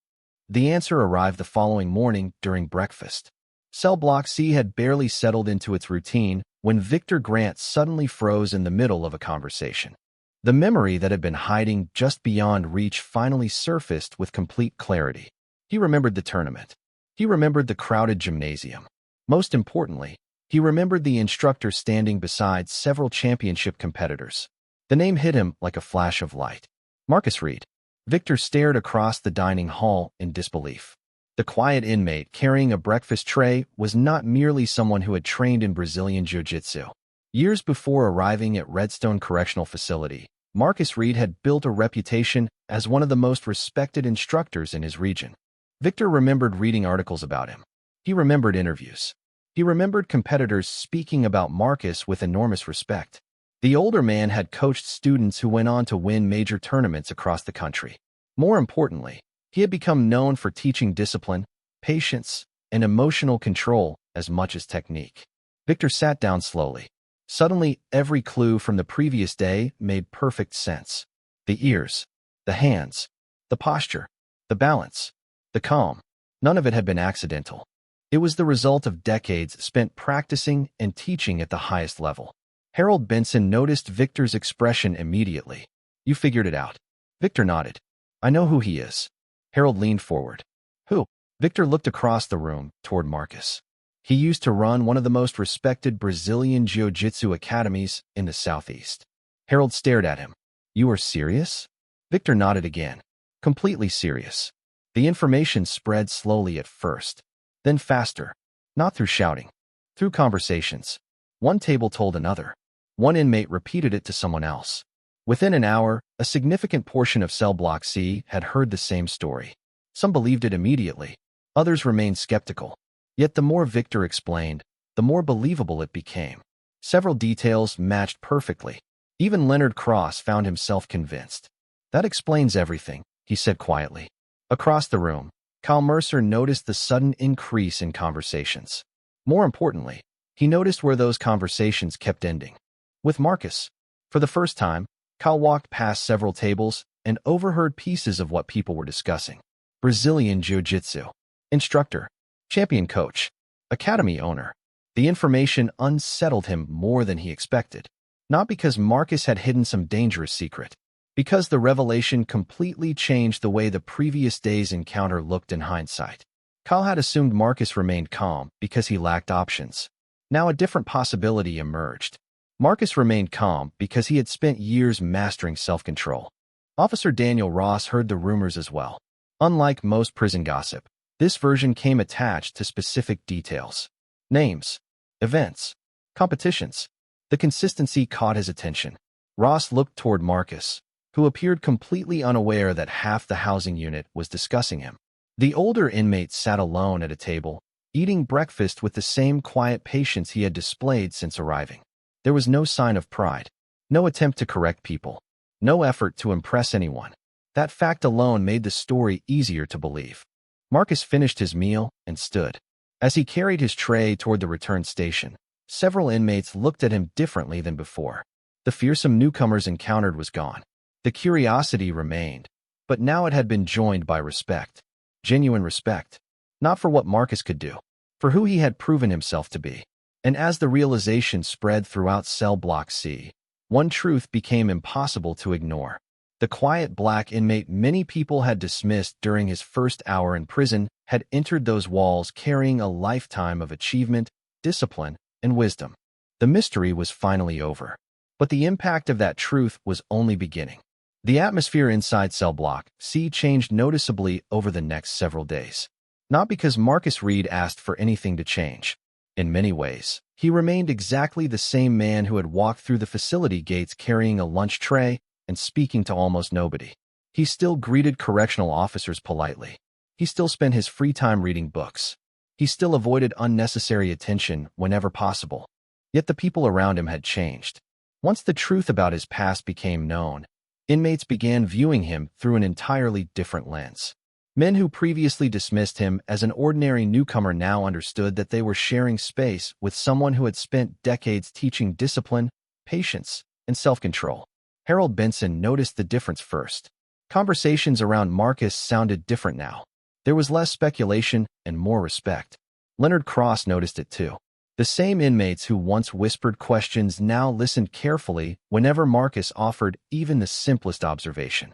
The answer arrived the following morning during breakfast. Cell block C had barely settled into its routine when Victor Grant suddenly froze in the middle of a conversation. The memory that had been hiding just beyond reach finally surfaced with complete clarity. He remembered the tournament. He remembered the crowded gymnasium. Most importantly, he remembered the instructor standing beside several championship competitors. The name hit him like a flash of light. Marcus Reed. Victor stared across the dining hall in disbelief. The quiet inmate carrying a breakfast tray was not merely someone who had trained in Brazilian Jiu-Jitsu. Years before arriving at Redstone Correctional Facility, Marcus Reed had built a reputation as one of the most respected instructors in his region. Victor remembered reading articles about him. He remembered interviews. He remembered competitors speaking about Marcus with enormous respect. The older man had coached students who went on to win major tournaments across the country. More importantly, he had become known for teaching discipline, patience, and emotional control as much as technique. Victor sat down slowly. Suddenly, every clue from the previous day made perfect sense. The ears, the hands, the posture, the balance, the calm. None of it had been accidental. It was the result of decades spent practicing and teaching at the highest level. Harold Benson noticed Victor's expression immediately. "You figured it out." Victor nodded. "I know who he is." Harold leaned forward. "Who?" Victor looked across the room toward Marcus. He used to run one of the most respected Brazilian Jiu-Jitsu academies in the Southeast. Harold stared at him. "You are serious?" Victor nodded again. "Completely serious." The information spread slowly at first, then faster, not through shouting, through conversations. One table told another. One inmate repeated it to someone else. Within an hour, a significant portion of cell block C had heard the same story. Some believed it immediately. Others remained skeptical. Yet the more Victor explained, the more believable it became. Several details matched perfectly. Even Leonard Cross found himself convinced. "That explains everything," he said quietly. Across the room, Kyle Mercer noticed the sudden increase in conversations. More importantly, he noticed where those conversations kept ending. With Marcus. For the first time, Kyle walked past several tables and overheard pieces of what people were discussing. Brazilian Jiu-Jitsu. Instructor. Champion coach. Academy owner. The information unsettled him more than he expected. Not because Marcus had hidden some dangerous secret. Because the revelation completely changed the way the previous day's encounter looked in hindsight. Kyle had assumed Marcus remained calm because he lacked options. Now a different possibility emerged. Marcus remained calm because he had spent years mastering self-control. Officer Daniel Ross heard the rumors as well. Unlike most prison gossip, this version came attached to specific details. Names, events, competitions. The consistency caught his attention. Ross looked toward Marcus, who appeared completely unaware that half the housing unit was discussing him. The older inmate sat alone at a table, eating breakfast with the same quiet patience he had displayed since arriving. There was no sign of pride, no attempt to correct people, no effort to impress anyone. That fact alone made the story easier to believe. Marcus finished his meal and stood. As he carried his tray toward the return station, several inmates looked at him differently than before. The fearsome newcomers encountered was gone. The curiosity remained, but now it had been joined by respect. Genuine respect. Not for what Marcus could do, for who he had proven himself to be. And as the realization spread throughout cell block C, one truth became impossible to ignore. The quiet black inmate many people had dismissed during his first hour in prison had entered those walls carrying a lifetime of achievement, discipline, and wisdom. The mystery was finally over. But the impact of that truth was only beginning. The atmosphere inside cell block C changed noticeably over the next several days. Not because Marcus Reed asked for anything to change. In many ways, he remained exactly the same man who had walked through the facility gates carrying a lunch tray and speaking to almost nobody. He still greeted correctional officers politely. He still spent his free time reading books. He still avoided unnecessary attention whenever possible. Yet the people around him had changed. Once the truth about his past became known, inmates began viewing him through an entirely different lens. Men who previously dismissed him as an ordinary newcomer now understood that they were sharing space with someone who had spent decades teaching discipline, patience, and self-control. Harold Benson noticed the difference first. Conversations around Marcus sounded different now. There was less speculation and more respect. Leonard Cross noticed it too. The same inmates who once whispered questions now listened carefully whenever Marcus offered even the simplest observation.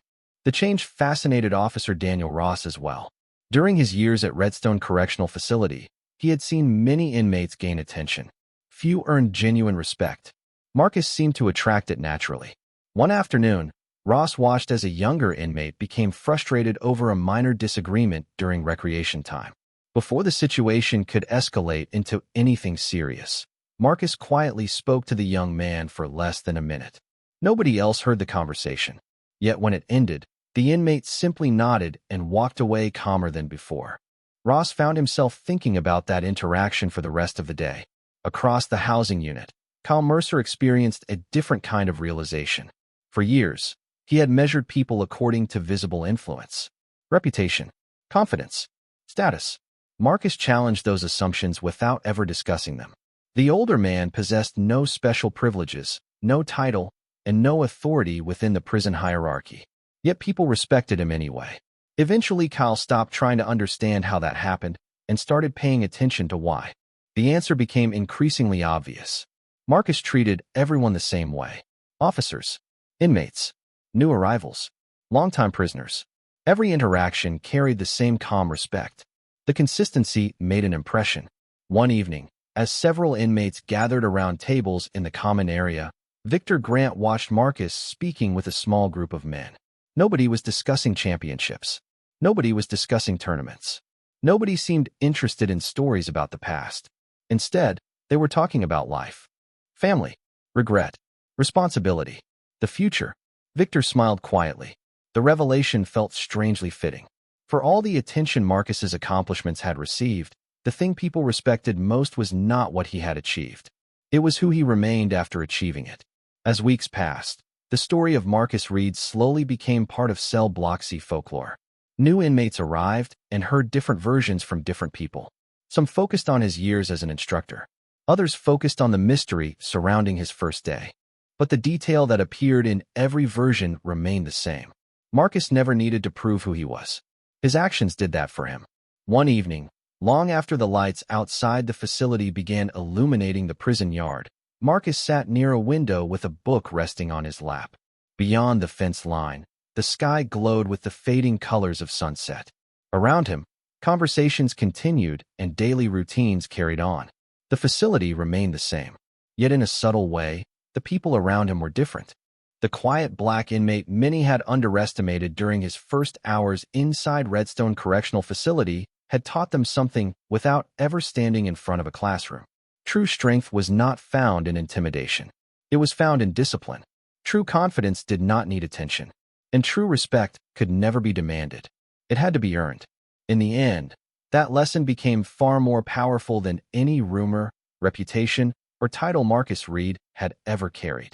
The change fascinated Officer Daniel Ross as well. During his years at Redstone Correctional Facility, he had seen many inmates gain attention. Few earned genuine respect. Marcus seemed to attract it naturally. One afternoon, Ross watched as a younger inmate became frustrated over a minor disagreement during recreation time. Before the situation could escalate into anything serious, Marcus quietly spoke to the young man for less than a minute. Nobody else heard the conversation. Yet when it ended, the inmate simply nodded and walked away calmer than before. Ross found himself thinking about that interaction for the rest of the day. Across the housing unit, Kyle Mercer experienced a different kind of realization. For years, he had measured people according to visible influence, reputation, confidence, status. Marcus challenged those assumptions without ever discussing them. The older man possessed no special privileges, no title, and no authority within the prison hierarchy. Yet people respected him anyway. Eventually, Kyle stopped trying to understand how that happened and started paying attention to why. The answer became increasingly obvious. Marcus treated everyone the same way. Officers, inmates, new arrivals, longtime prisoners. Every interaction carried the same calm respect. The consistency made an impression. One evening, as several inmates gathered around tables in the common area, Victor Grant watched Marcus speaking with a small group of men. Nobody was discussing championships. Nobody was discussing tournaments. Nobody seemed interested in stories about the past. Instead, they were talking about life, family, regret, responsibility, the future. Victor smiled quietly. The revelation felt strangely fitting. For all the attention Marcus's accomplishments had received, the thing people respected most was not what he had achieved. It was who he remained after achieving it. As weeks passed, the story of Marcus Reed slowly became part of Cell Block C folklore. New inmates arrived and heard different versions from different people. Some focused on his years as an instructor. Others focused on the mystery surrounding his first day. But the detail that appeared in every version remained the same. Marcus never needed to prove who he was. His actions did that for him. One evening, long after the lights outside the facility began illuminating the prison yard, Marcus sat near a window with a book resting on his lap. Beyond the fence line, the sky glowed with the fading colors of sunset. Around him, conversations continued and daily routines carried on. The facility remained the same. Yet in a subtle way, the people around him were different. The quiet black inmate many had underestimated during his first hours inside Redstone Correctional Facility had taught them something without ever standing in front of a classroom. True strength was not found in intimidation. It was found in discipline. True confidence did not need attention. And true respect could never be demanded. It had to be earned. In the end, that lesson became far more powerful than any rumor, reputation, or title Marcus Reed had ever carried.